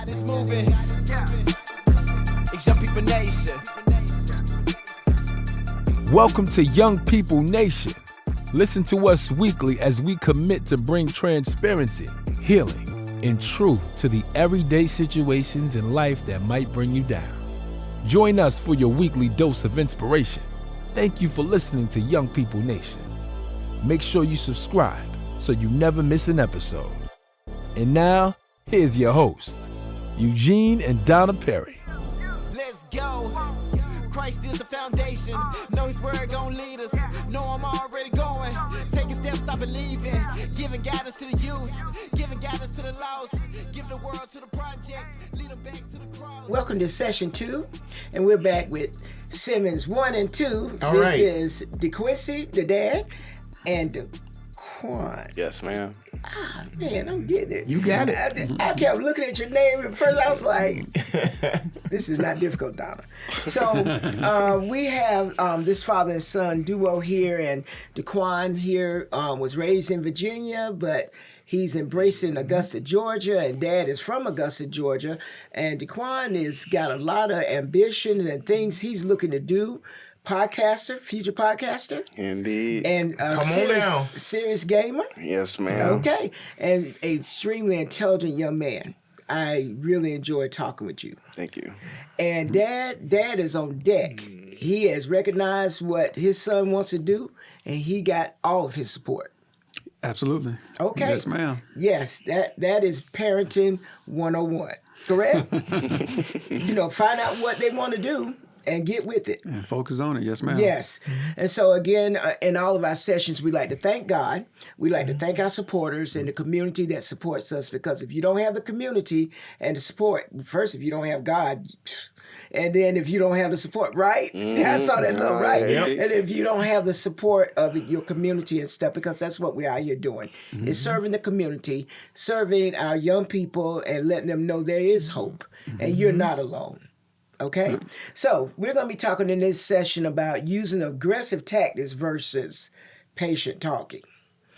this moving. It's Young People Nation. Welcome to Young People Nation. Listen to us weekly as we commit to bring transparency, healing, and truth to the everyday situations in life that might bring you down. Join us for your weekly dose of inspiration. Thank you for listening to Young People Nation. Make sure you subscribe so you never miss an episode. And now, here's your host, Eugene and Donna Perry. Let's go. Christ is the foundation. Know his word gon' lead us. Know I'm already going. Taking steps I believe in. Giving guidance to the youth. Giving guidance to the lost. Giving the world to the project. Lead them back to the cross. Welcome to session 2, and we're back with Simmons 1 and 2. All this right. is DeQuincy, the dad, and DeQuan. Yes, ma'am. Ah, man, I'm getting it. You got it. I kept looking at your name, and at first I was like, this is not difficult, Donna. So we have this father and son duo here, and DeQuan here was raised in Virginia, but he's embracing Augusta, Georgia, and Dad is from Augusta, Georgia. And DeQuan has got a lot of ambitions and things he's looking to do. Podcaster, future podcaster. Indeed. And Come on down. serious gamer. Yes, ma'am. Okay. And an extremely intelligent young man. I really enjoyed talking with you. Thank you. And Dad is on deck. He has recognized what his son wants to do, and he got all of his support. Absolutely. Okay. Yes, ma'am. Yes, that is parenting 101. Correct? Find out what they want to do and get with it. And focus on it. Yes, ma'am. Yes. And so again, in all of our sessions, we like to thank God. We like to thank our supporters and the community that supports us, because if you don't have the community and the support, first, if you don't have God, and then if you don't have the support, right? I saw that look, right? Yep. And if you don't have the support of your community and stuff, because that's what we're out here doing, is serving the community, serving our young people and letting them know there is hope and you're not alone. Okay, so we're going to be talking in this session about using aggressive tactics versus patient talking.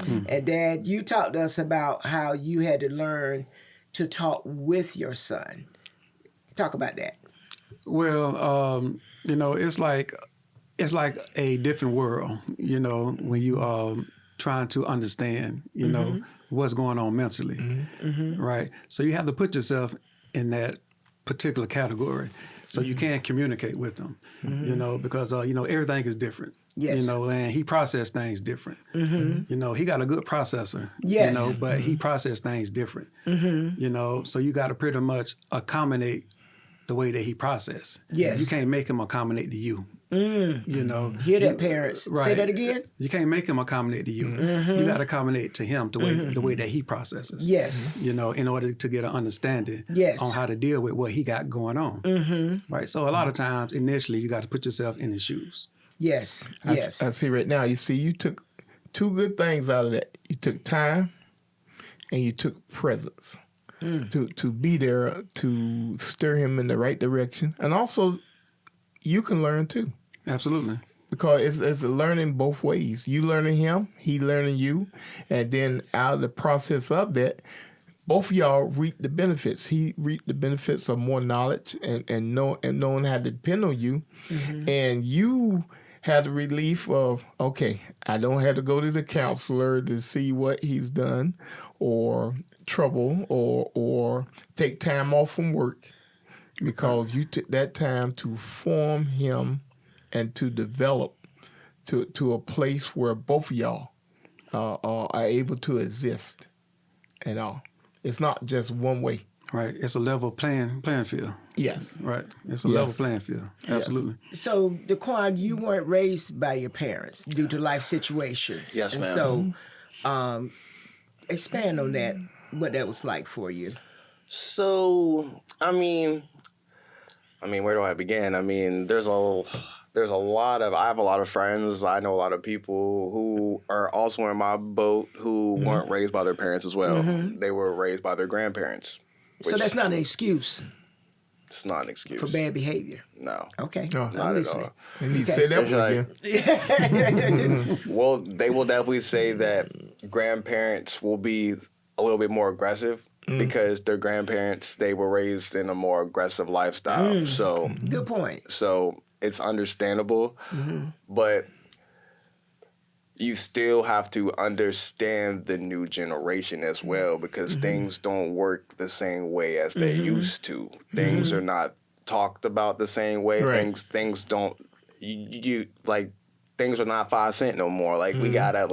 And Dad, you talked to us about how you had to learn to talk with your son. Talk about that. Well, it's like a different world, when you trying to understand, what's going on mentally, right? So you have to put yourself in that particular category. So you can't communicate with them, because, everything is different. Yes. And he processed things different. He got a good processor, Yes. but he processed things different, so you got to pretty much accommodate the way that he processed. Yes. You can't make him accommodate to you. Hear that, parents. Right. Say that again. You can't make him accommodate to you. You got to accommodate to him the way that he processes. Yes. In order to get an understanding Yes. on how to deal with what he got going on. Right. So a lot of times, initially, you got to put yourself in his shoes. Yes. Yes. I see right now, you took two good things out of that. You took time and you took presence to be there, to steer him in the right direction. And also, you can learn too. Absolutely. Because it's a learning both ways. You learning him, he learning you. And then out of the process of that, both of y'all reap the benefits. He reaped the benefits of more knowledge and knowing how to depend on you. And you had the relief of, okay, I don't have to go to the counselor to see what he's done or trouble or take time off from work, because you took that time to form him and to develop to a place where both of y'all are able to exist at all. It's not just one way. Right. It's a level playing field. Yes. Right. It's a level playing field. Absolutely. So, DeQuan, you weren't raised by your parents due to life situations. Yes, and ma'am. So, expand on that, what that was like for you. So, I mean, where do I begin? There's a lot of, I have a lot of friends. I know a lot of people who are also in my boat who weren't raised by their parents as well. They were raised by their grandparents. So that's not an excuse It's not an excuse. for bad behavior. No. Okay. No, I'm not at listening. all. And you say that one again. Well, they will definitely say that grandparents will be a little bit more aggressive because their grandparents, they were raised in a more aggressive lifestyle. So Good point. So it's understandable, but you still have to understand the new generation as well, because things don't work the same way as they used to. Things are not talked about the same way. Right. Things don't you like things are not 5 cents no more. Like we gotta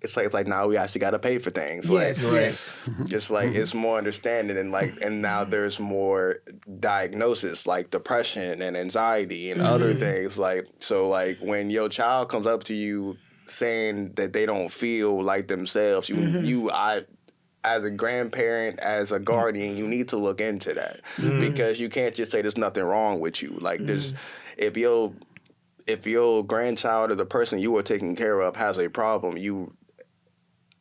it's like now we actually gotta pay for things. Yes, Like yes. it's like it's more understanding, and now there's more diagnosis like depression and anxiety and other things. Like so like when your child comes up to you saying that they don't feel like themselves, as a grandparent, as a guardian, you need to look into that, because you can't just say there's nothing wrong with you. Like there's if your grandchild or the person you are taking care of has a problem, you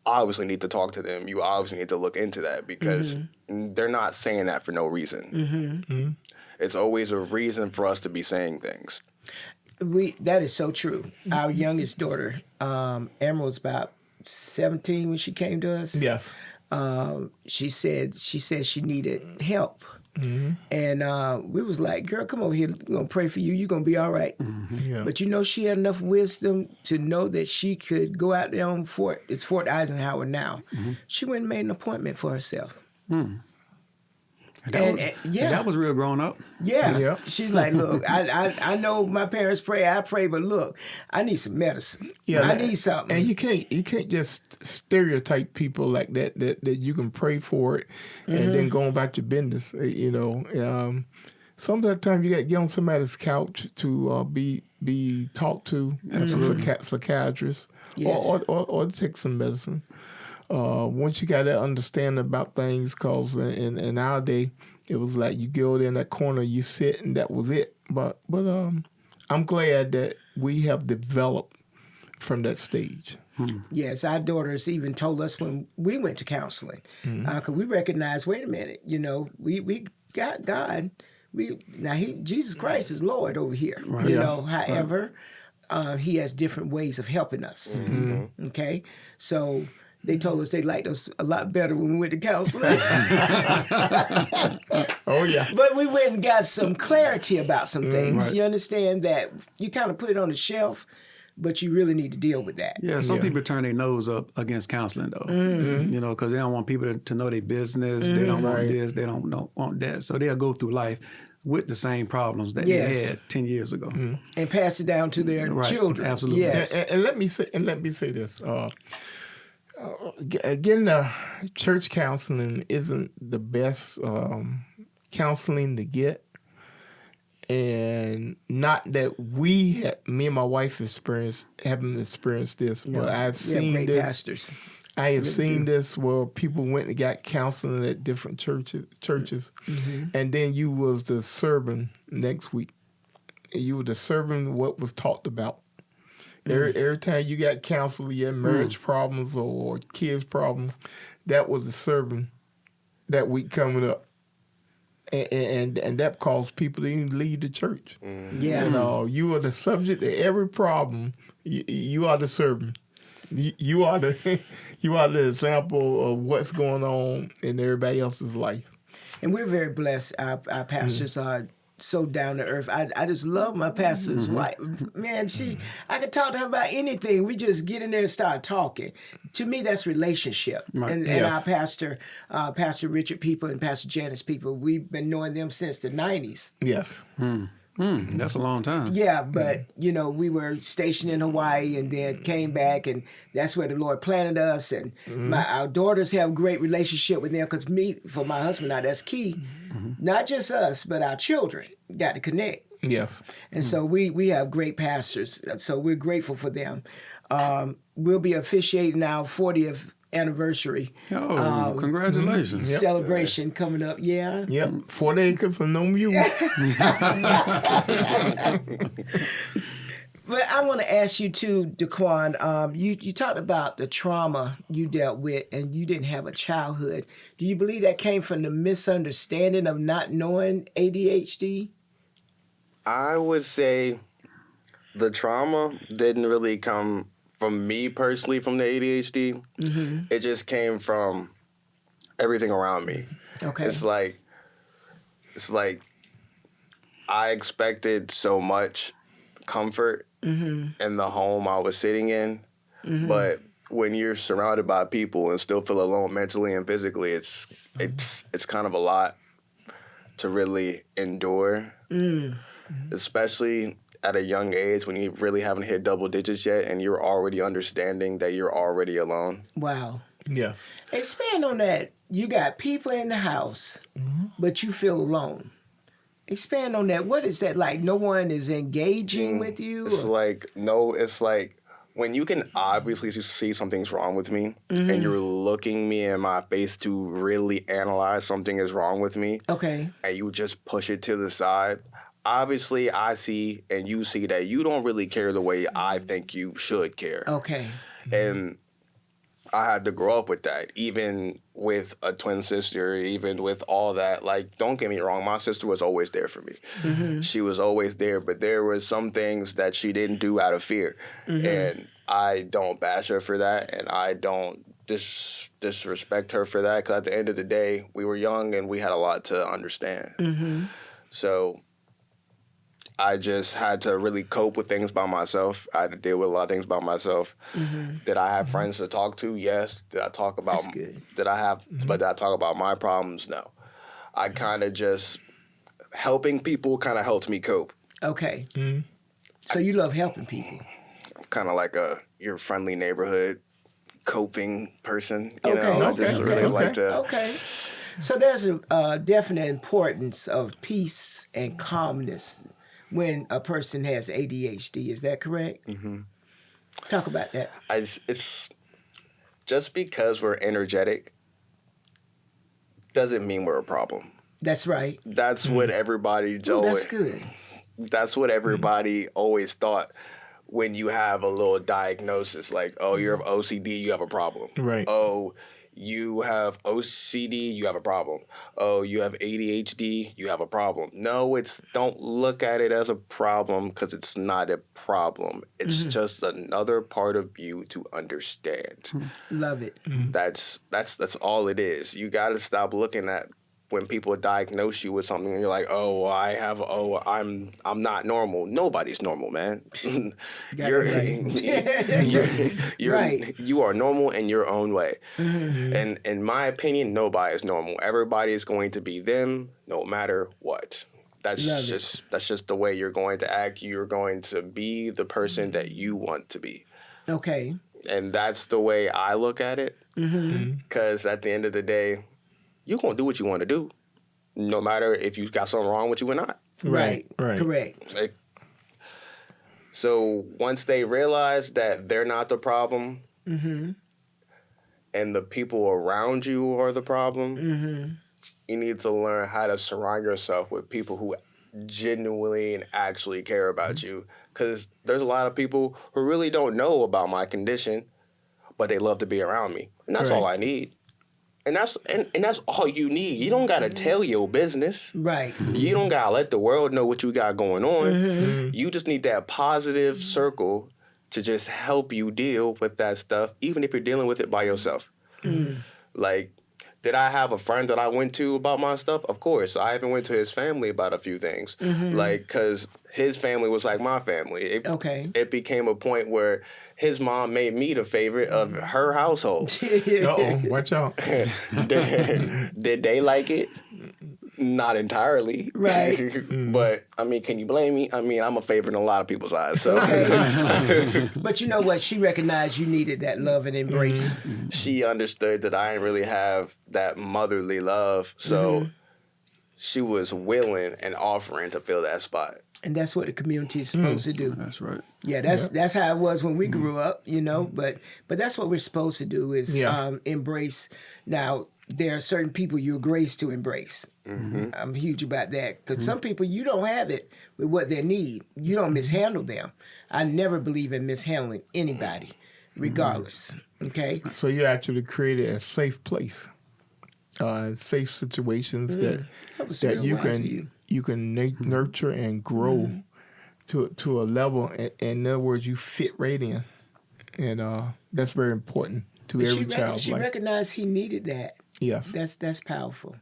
obviously need to talk to them. You obviously need to look into that, because they're not saying that for no reason. It's always a reason for us to be saying things. That is so true. Our youngest daughter, Emerald, was about 17 when she came to us. Yes. She said she needed help. And we was like, girl, come over here. We're going to pray for you. You're going to be all right. Yeah. But she had enough wisdom to know that she could go out there on Fort Eisenhower now. She went and made an appointment for herself. That was real grown up. Yeah. Yeah. She's like, look, I know my parents pray, I pray, but look, I need some medicine. Yeah, I need something. And you can't just stereotype people like that you can pray for it and then go about your business. Some of the time you got to get on somebody's couch to be talked to, a psychiatrist, Yes. or take some medicine. Once you got that understanding about things, because in our day, it was like you go in that corner, you sit, and that was it. But I'm glad that we have developed from that stage. Yes, our daughters even told us when we went to counseling, because we recognized, wait a minute, we got God. Jesus Christ is Lord over here. Right. However, He has different ways of helping us. Okay, so. They told us they liked us a lot better when we went to counseling. Oh, yeah. But we went and got some clarity about some things. Right. You understand that you kind of put it on the shelf, but you really need to deal with that. Yeah, some people turn their nose up against counseling, though. Because they don't want people to know their business. They don't want this. They don't want that. So they'll go through life with the same problems that they had 10 years ago. And pass it down to their children. Absolutely. Yes. And let me say this. Again, church counseling isn't the best counseling to get, and not that me and my wife haven't experienced this, but I've seen great this. pastors. I have seen this where people went and got counseling at different churches, and then you was the servant next week. You were the servant what was talked about. Every time you got counseling, you had marriage problems or kids problems, that was the servant that week coming up. And that caused people to even leave the church. Yeah. You are the subject of every problem. You are the servant. You are the example of what's going on in everybody else's life. And we're very blessed. Our pastors are so down to earth. I just love my pastor's wife. Man, I could talk to her about anything. We just get in there and start talking. To me, that's relationship. Right. And our pastor, Pastor Richard People and Pastor Janice People, we've been knowing them since the 90s. Yes. That's a long time. Yeah, but, we were stationed in Hawaii and then came back, and that's where the Lord planted us. And our daughters have a great relationship with them, because for my husband, now that's key. Not just us, but our children got to connect. Yes. And so we have great pastors, so we're grateful for them. We'll be officiating our 40th anniversary. Oh, congratulations. Celebration coming up, yeah. Yep, 40 acres and no mule. But I want to ask you too, Daquan, you talked about the trauma you dealt with and you didn't have a childhood. Do you believe that came from the misunderstanding of not knowing ADHD? I would say the trauma didn't really come from me personally from the ADHD. It just came from everything around me. Okay. It's like I expected so much comfort in the home I was sitting in, but when you're surrounded by people and still feel alone mentally and physically, it's kind of a lot to really endure, especially at a young age when you really haven't hit double digits yet and you're already understanding that you're already alone. Wow. Yes. Expand on that. You got people in the house, but you feel alone. Expand on that. What is that like? No one is engaging with you? It's like when you can obviously see something's wrong with me and you're looking me in my face to really analyze something is wrong with me. Okay. And you just push it to the side. Obviously, I see and you see that you don't really care the way I think you should care. Okay. And I had to grow up with that, even with a twin sister, even with all that. Like, don't get me wrong, my sister was always there for me. She was always there, but there were some things that she didn't do out of fear. And I don't bash her for that, and I don't disrespect her for that, because at the end of the day, we were young and we had a lot to understand. So I just had to really cope with things by myself. I had to deal with a lot of things by myself. Did I have friends to talk to? Yes. Did I talk about? That's good. But did I talk about my problems? No. I kind of just helping people kind of helped me cope. Okay. So you love helping people. I'm kind of like your friendly neighborhood coping person. You Okay. know, I just really like to. Okay. So there's a definite importance of peace and calmness when a person has ADHD. Is that correct? Talk about that. It's just because we're energetic doesn't mean we're a problem. That's right. That's what everybody Oh, that's good. That's what everybody always thought when you have a little diagnosis, like, oh, you have OCD, you have a problem. Right. Oh, you have OCD, you have a problem. Oh, you have ADHD, you have a problem. No, don't look at it as a problem, because it's not a problem. It's just another part of you to understand. Love it. That's all it is. You got to stop looking at when people diagnose you with something and you're like, I'm not normal. Nobody's normal, man. You're Right. You are normal in your own way. And in my opinion, nobody is normal. Everybody is going to be them no matter what. That's just the way you're going to act. You're going to be the person that you want to be. Okay. And that's the way I look at it. Because at the end of the day, you're going to do what you want to do, no matter if you got something wrong with you or not. Right. Correct. So once they realize that they're not the problem and the people around you are the problem, you need to learn how to surround yourself with people who genuinely and actually care about you. Because there's a lot of people who really don't know about my condition, but they love to be around me. And that's all I need. And that's all you need. You don't gotta tell your business. Right. You don't gotta let the world know what you got going on. You just need that positive circle to just help you deal with that stuff, even if you're dealing with it by yourself. Like, did I have a friend that I went to about my stuff? Of course. I even went to his family about a few things. Like, because his family was like my family. It became a point where his mom made me the favorite of her household. Uh-oh, watch out. Did they like it? Not entirely. Right. But, I mean, can you blame me? I mean, I'm a favorite in a lot of people's eyes. So. But you know what? She recognized you needed that love and embrace. She understood that I didn't really have that motherly love. So she was willing and offering to fill that spot. And that's what the community is supposed to do. That's right. Yeah, that's how it was when we grew up, you know. But that's what we're supposed to do is embrace. Now, there are certain people you're graced to embrace. I'm huge about that. Because some people, you don't have it with what they need. You don't mishandle them. I never believe in mishandling anybody, regardless. Okay? So you actually created a safe place, safe situations that you can nurture and grow to a level. In other words, you fit right in. And that's very important to every child's life. She recognized he needed that. Yes. That's powerful.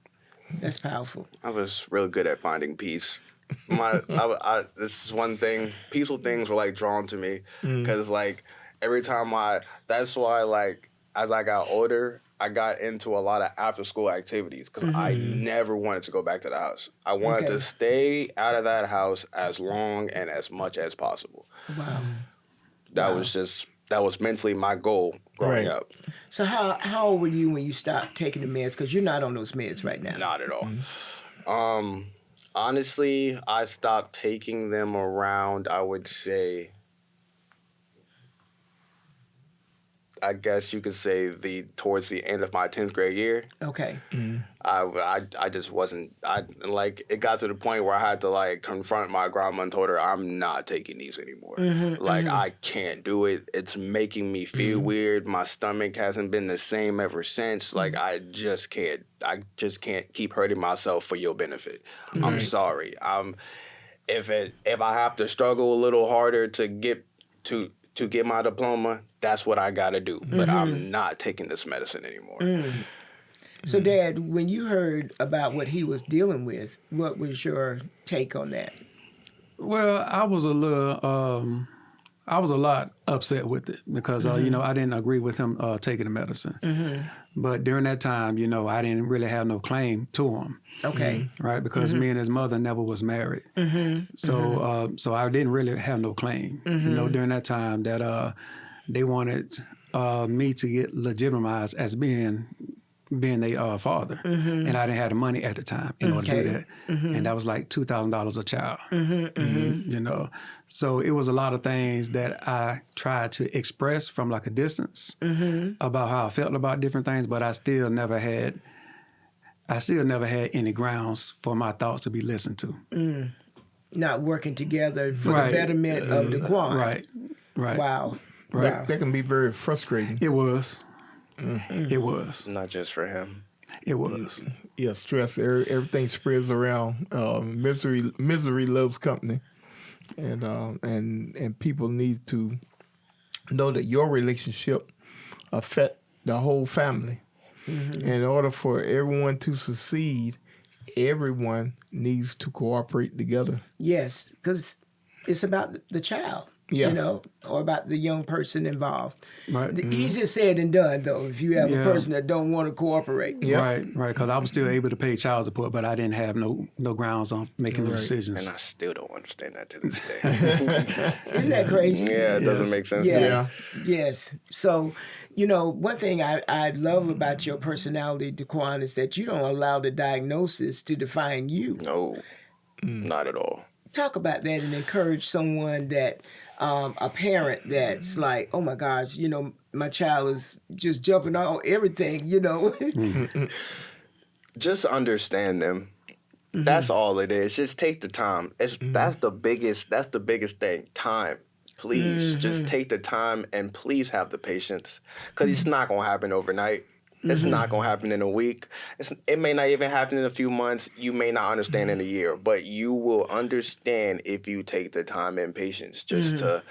That's powerful. I was real good at finding peace. This is one thing. Peaceful things were like drawn to me because like every time that's why like as I got older, I got into a lot of after school activities because I never wanted to go back to the house. I wanted to stay out of that house as long and as much as possible. Wow. That was mentally my goal growing Right. up. So how old were you when you stopped taking the meds? Because you're not on those meds right now. Not at all. Honestly, I stopped taking them around, I would say, I guess you could say towards the end of my 10th grade year. Okay. I just wasn't, it got to the point where I had to like confront my grandma and told her I'm not taking these anymore. I can't do it. It's making me feel weird. My stomach hasn't been the same ever since. Like I just can't keep hurting myself for your benefit. I'm sorry. If I have to struggle a little harder to get my diploma, that's what I gotta do. But I'm not taking this medicine anymore. So, Dad, when you heard about what he was dealing with, what was your take on that? Well, I was a lot upset with it because, I didn't agree with him taking the medicine. But during that time, I didn't really have no claim to him. Okay. Right, because me and his mother never was married. So I didn't really have no claim. During that time that they wanted me to get legitimized as being their father, and I didn't have the money at the time in order to do that, and that was like $2,000 a child. So it was a lot of things that I tried to express from like a distance about how I felt about different things, but I still never had any grounds for my thoughts to be listened to. Not working together for the betterment of Daquan. Right. Wow. Right. That can be very frustrating. It was. It was. Not just for him. It was. Yeah, stress. Everything spreads around. Misery loves company, and people need to know that your relationship affect the whole family. In order for everyone to succeed, everyone needs to cooperate together. Yes, because it's about the child. Yes. Or about the young person involved. Right. Easier said than done, though, if you have a person that don't want to cooperate. Yep. Right, because I was still able to pay child support, but I didn't have no grounds on making the decisions. And I still don't understand that to this day. Isn't that crazy? Yeah, it doesn't make sense to me. Yes. So, one thing I love about your personality, Daquan, is that you don't allow the diagnosis to define you. No, not at all. Talk about that and encourage someone that, a parent that's like, oh my gosh, my child is just jumping on everything, Just understand them. That's all it is. Just take the time. That's the biggest thing. Time. Please just take the time and please have the patience, because it's not gonna happen overnight. It's not gonna happen in a week. It may not even happen in a few months. You may not understand in a year, but you will understand if you take the time and patience just to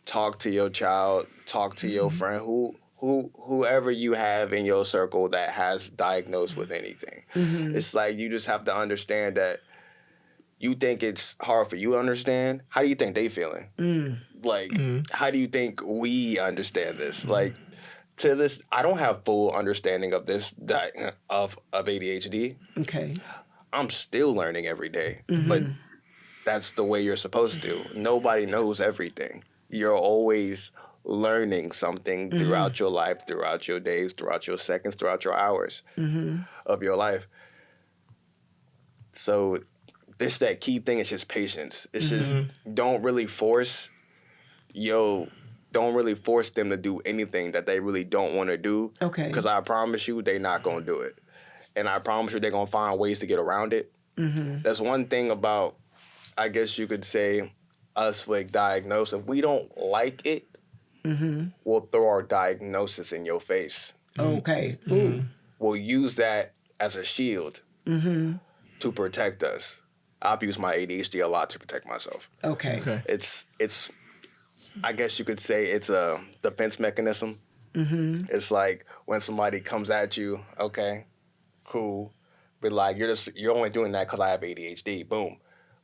talk to your child, talk to your friend, whoever you have in your circle that has diagnosed with anything. It's like you just have to understand that you think it's hard for you to understand. How do you think they feeling? How do you think we understand this? Like, to this, I don't have full understanding of this of ADHD. Okay. I'm still learning every day, but that's the way you're supposed to. Nobody knows everything. You're always learning something throughout your life, throughout your days, throughout your seconds, throughout your hours of your life. So that key thing is just patience. It's just don't really force them to do anything that they really don't want to do. Okay. Because I promise you, they're not going to do it. And I promise you, they're going to find ways to get around it. That's one thing about, I guess you could say, us with diagnosis. If we don't like it, we'll throw our diagnosis in your face. Okay. We'll use that as a shield to protect us. I've used my ADHD a lot to protect myself. Okay. It's I guess you could say it's a defense mechanism. It's like when somebody comes at you, okay, cool. But like, you're only doing that because I have ADHD. Boom.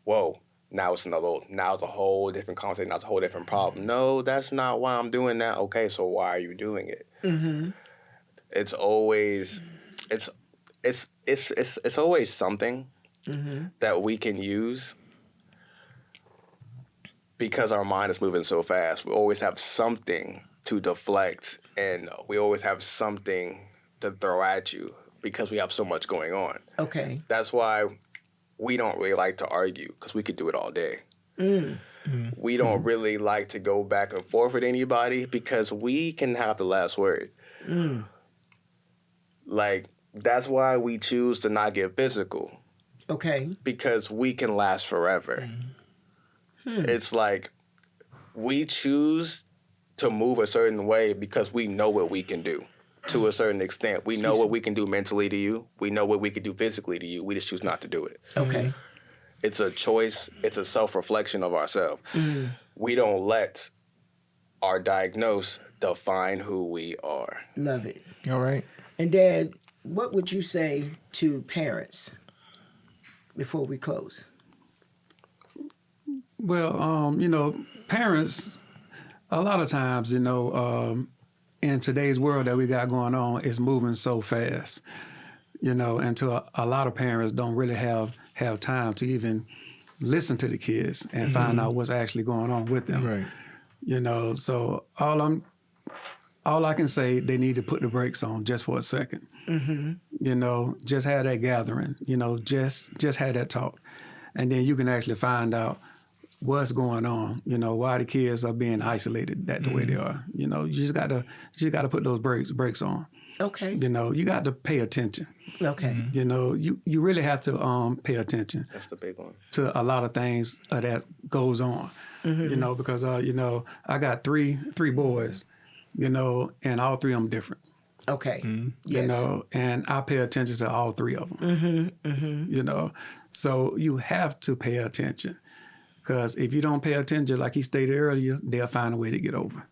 Whoa. Now it's a whole different conversation. Now it's a whole different problem. No, that's not why I'm doing that. Okay, so why are you doing it? Mm-hmm. It's always, it's always something that we can use because our mind is moving so fast. We always have something to deflect, and we always have something to throw at you because we have so much going on. Okay. That's why we don't really like to argue because we could do it all day. We don't really like to go back and forth with anybody because we can have the last word. Like, that's why we choose to not get physical. Okay. Because we can last forever. It's like we choose to move a certain way because we know what we can do to a certain extent. We know what we can do mentally to you. We know what we can do physically to you. We just choose not to do it. Okay. It's a choice. It's a self-reflection of ourselves. We don't let our diagnose define who we are. Love it. All right. And Dad, what would you say to parents before we close? Well, you know, parents, a lot of times, you know, in today's world that we got going on, it's moving so fast, you know, and to a lot of parents don't really have time to even listen to the kids and find out what's actually going on with them. Right. You know, so all I can say, they need to put the brakes on just for a second. You know, just have that gathering, you know, just have that talk. And then you can actually find out what's going on, you know, why the kids are being isolated that the way they are. You know, you just gotta put those brakes on. Okay. You know, you got to pay attention. Okay. You know, you really have to pay attention. That's the big one. To a lot of things that goes on. You know, because you know, I got three boys, you know, and all three of them different. Okay. You know, and I pay attention to all three of them. You know, so you have to pay attention, because if you don't pay attention, like he stated earlier, they'll find a way to get over.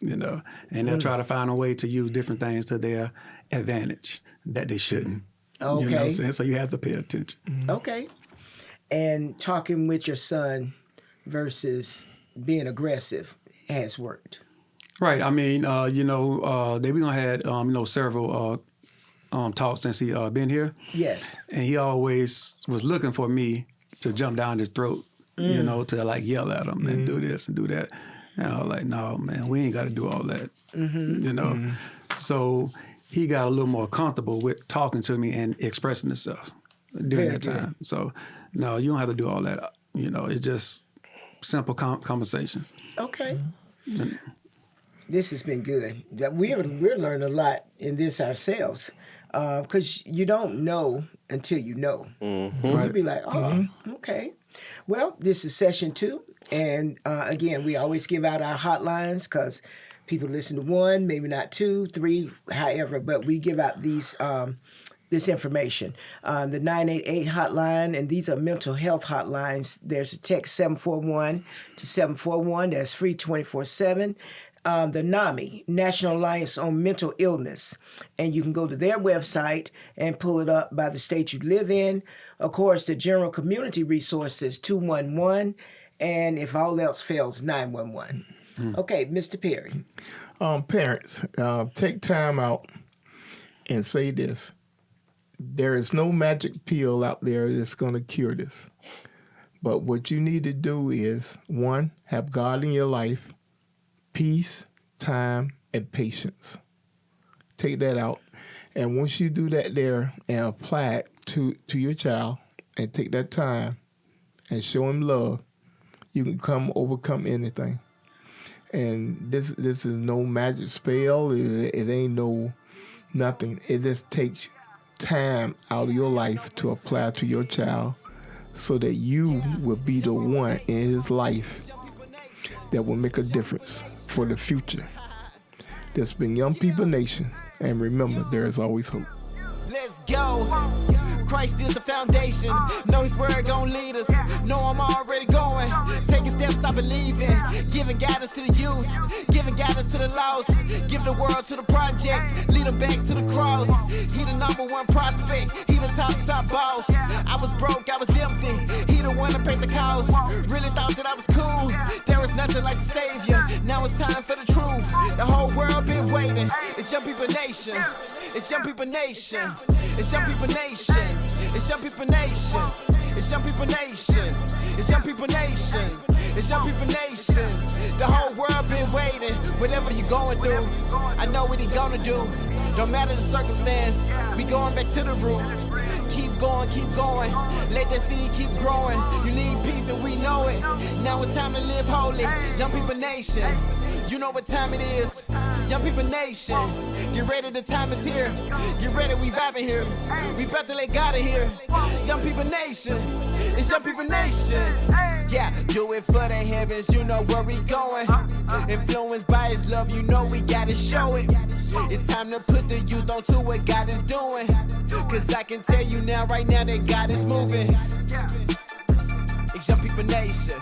You know, and they'll try to find a way to use different things to their advantage that they shouldn't. Okay. You know what I'm saying? So you have to pay attention. Okay. And talking with your son versus being aggressive has worked. Right. I mean, you know, we gonna had you know, several talks since he been here. Yes. And he always was looking for me to jump down his throat, you know, to like yell at him and do this and do that. And I was like, no, man, we ain't got to do all that, you know. So he got a little more comfortable with talking to me and expressing himself during Very that time. So, no, you don't have to do all that. You know, it's just simple conversation. Okay. This has been good. We're learning a lot in this ourselves, because you don't know until you know. You'll be like, oh, okay. Well, this is session 2, and again, we always give out our hotlines because people listen to 1, maybe not 2, 3, however, but we give out these this information. The 988 hotline, and these are mental health hotlines. There's a text 741 to 741. That's free 24/7. The NAMI, National Alliance on Mental Illness. And you can go to their website and pull it up by the state you live in. Of course, the general community resource is 211, and if all else fails, 911. Okay, Mr. Perry. Parents, take time out and say this. There is no magic pill out there that's going to cure this. But what you need to do is, 1, have God in your life, peace, time, and patience. Take that out. And once you do that there and apply it to your child and take that time and show him love, you can overcome anything. And this is no magic spell. It ain't no nothing. It just takes time out of your life to apply to your child so that you will be the one in his life that will make a difference for the future. This has been Young People Nation, and remember, there is always hope. Let's go. Christ is the foundation. Know his word gon' lead us. Know I'm already going. Taking Taking steps I believe in, giving guidance to the youth, giving guidance to the lost, give the world to the project, lead them back to the cross. He the #1 prospect, he the top boss. I was broke, I was empty, he the one that paid the cost. Really thought that I was cool, there was nothing like the savior. Now it's time for the truth, the whole world been waiting. It's Young People Nation, it's Young People Nation, it's Young People Nation, it's Young People Nation, it's Young People Nation, it's Young People Nation, it's Young People Nation. The whole world been waiting. Whatever you going through, I know what he gonna do. Don't matter the circumstance, we going back to the root. Keep going, let that seed keep growing. You need peace and we know it. Now it's time to live holy. Young People Nation, you know what time it is. Young People Nation, get ready, the time is here. Get ready, we vibing here. We about to let God in here. Young People Nation, it's Young People Nation. Yeah, do it for the heavens, you know where we going. Influenced by his love, you know we gotta show it. It's time to put the youth onto what God is doing. Cause I can tell you now, right now, that God is moving. It's Young People Nation.